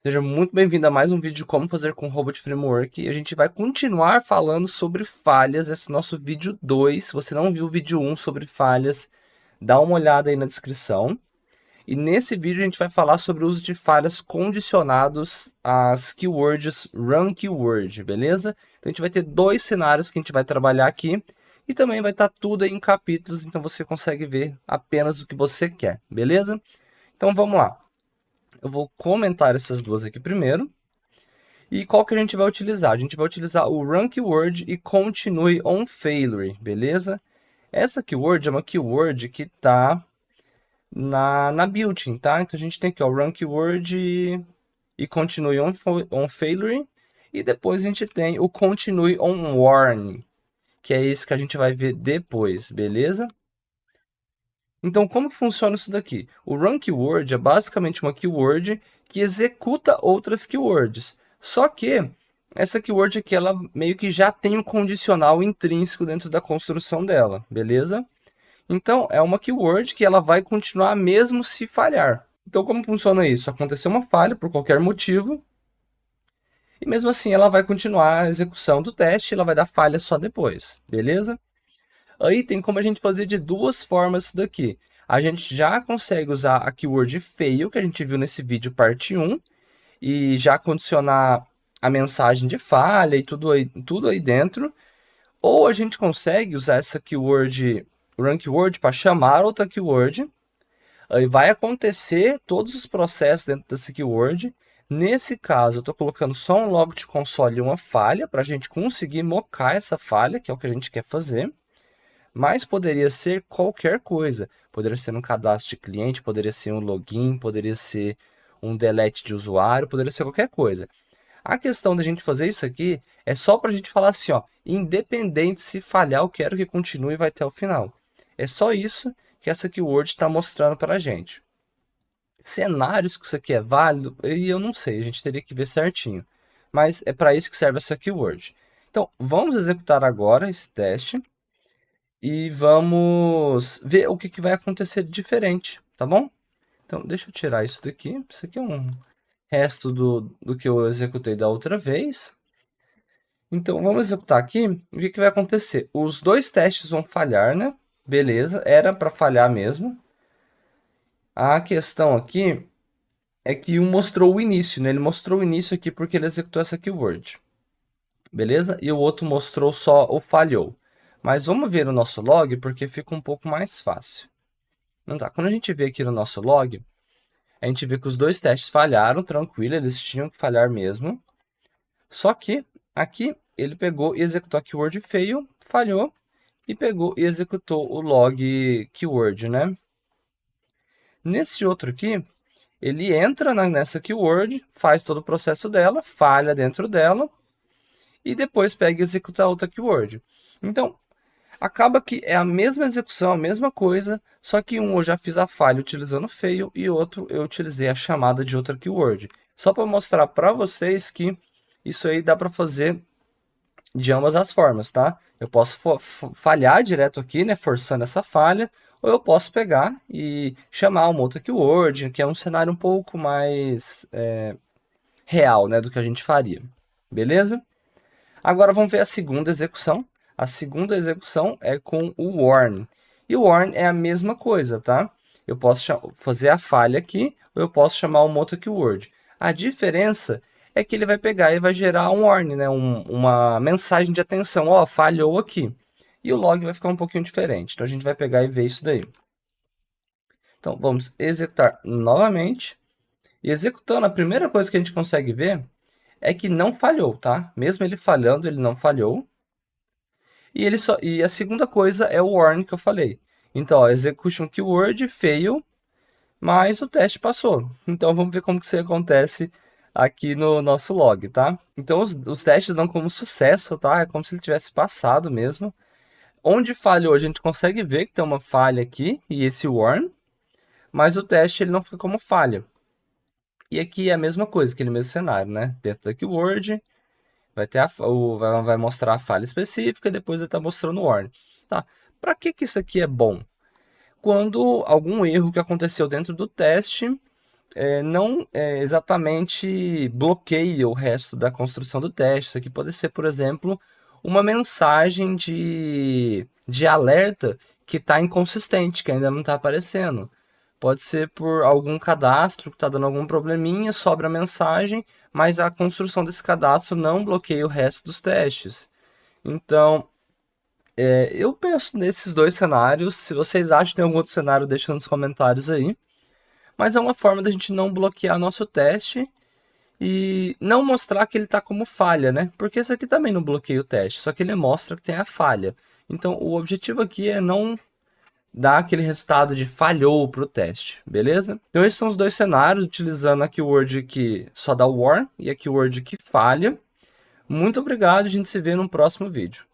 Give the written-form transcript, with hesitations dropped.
Seja muito bem-vindo a mais um vídeo de como fazer com Robot Framework. E a gente vai continuar falando sobre falhas. Esse é o nosso vídeo 2. Se você não viu o vídeo 1 sobre falhas, dá uma olhada aí na descrição. E nesse vídeo a gente vai falar sobre o uso de falhas condicionados às keywords run keyword, beleza? Então a gente vai ter dois cenários que a gente vai trabalhar aqui. E também vai estar tudo aí em capítulos, então você consegue ver apenas o que você quer, beleza? Então vamos lá. Eu vou comentar essas duas aqui primeiro. E qual que a gente vai utilizar? A gente vai utilizar o run keyword e continue on failure, beleza? Essa keyword é uma keyword que está na built-in, tá? Então a gente tem aqui o run keyword e continue on failure. E depois a gente tem o continue on warning, que é esse que a gente vai ver depois, beleza? Então, como que funciona isso daqui? O run keyword é basicamente uma keyword que executa outras keywords. Só que essa keyword aqui, ela meio que já tem um condicional intrínseco dentro da construção dela, beleza? Então, é uma keyword que ela vai continuar mesmo se falhar. Então, como funciona isso? Aconteceu uma falha por qualquer motivo, e mesmo assim ela vai continuar a execução do teste, ela vai dar falha só depois, beleza? Aí tem como a gente fazer de duas formas isso daqui. A gente já consegue usar a keyword fail, que a gente viu nesse vídeo parte 1, e já condicionar a mensagem de falha e tudo aí dentro. Ou a gente consegue usar essa keyword, run keyword, para chamar outra keyword. Aí vai acontecer todos os processos dentro dessa keyword. Nesse caso, eu estou colocando só um log de console e uma falha, para a gente conseguir mocar essa falha, que é o que a gente quer fazer. Mas poderia ser qualquer coisa. Poderia ser um cadastro de cliente, poderia ser um login, poderia ser um delete de usuário, poderia ser qualquer coisa. A questão da gente fazer isso aqui é só para a gente falar assim, ó, independente se falhar, eu quero que continue e vai até o final. É só isso que essa keyword está mostrando para a gente. Cenários que isso aqui é válido, e eu não sei, a gente teria que ver certinho. Mas é para isso que serve essa keyword. Então, vamos executar agora esse teste e vamos ver o que vai acontecer de diferente, tá bom? Então, deixa eu tirar isso daqui. Isso aqui é um resto do que eu executei da outra vez. Então, vamos executar aqui. O que vai acontecer? Os dois testes vão falhar, né? Beleza, era para falhar mesmo. A questão aqui é que um mostrou o início, né? Ele mostrou o início aqui porque ele executou essa keyword. Beleza? E o outro mostrou só o falhou. Mas vamos ver o nosso log porque fica um pouco mais fácil. Não tá. Quando a gente vê aqui no nosso log, a gente vê que os dois testes falharam, tranquilo, eles tinham que falhar mesmo. Só que aqui ele pegou e executou a keyword fail, falhou, e pegou e executou o log keyword, né? Nesse outro aqui, ele entra nessa keyword, faz todo o processo dela, falha dentro dela, e depois pega e executa a outra keyword. Então, acaba que é a mesma execução, a mesma coisa, só que um eu já fiz a falha utilizando fail e outro eu utilizei a chamada de outra keyword. Só para mostrar para vocês que isso aí dá para fazer de ambas as formas, tá? Eu posso falhar direto aqui, né, forçando essa falha, ou eu posso pegar e chamar uma outra keyword, que é um cenário um pouco mais real, né, do que a gente faria. Beleza? Agora vamos ver a segunda execução. A segunda execução é com o warn. E o warn é a mesma coisa, tá? Eu posso fazer a falha aqui, ou eu posso chamar uma outra keyword. A diferença é que ele vai pegar e vai gerar um warn, né? Uma mensagem de atenção. Ó, falhou aqui. E o log vai ficar um pouquinho diferente. Então a gente vai pegar e ver isso daí. Então vamos executar novamente. E executando, a primeira coisa que a gente consegue ver é que não falhou, tá? Mesmo ele falhando, ele não falhou. E a segunda coisa é o warn que eu falei. Então, ó, execution keyword fail, mas o teste passou. Então, vamos ver como que isso acontece aqui no nosso log, tá? Então, os testes dão como sucesso, tá? É como se ele tivesse passado mesmo. Onde falhou, a gente consegue ver que tem uma falha aqui e esse warn, mas o teste ele não fica como falha. E aqui é a mesma coisa, aquele mesmo cenário, né? Dentro da keyword, vai ter vai mostrar a falha específica e depois ele está mostrando o warning. Tá. Para que isso aqui é bom? Quando algum erro que aconteceu dentro do teste não exatamente bloqueia o resto da construção do teste. Isso aqui pode ser, por exemplo, uma mensagem de alerta que está inconsistente, que ainda não está aparecendo. Pode ser por algum cadastro que está dando algum probleminha, sobra a mensagem, mas a construção desse cadastro não bloqueia o resto dos testes. Então, eu penso nesses dois cenários. Se vocês acham que tem algum outro cenário, deixa nos comentários aí. Mas é uma forma da gente não bloquear nosso teste e não mostrar que ele está como falha, né? Porque esse aqui também não bloqueia o teste, só que ele mostra que tem a falha. Então, o objetivo aqui é não dar aquele resultado de falhou para o teste, beleza? Então, esses são os dois cenários, utilizando a keyword que só dá war e a keyword que falha. Muito obrigado, a gente se vê no próximo vídeo.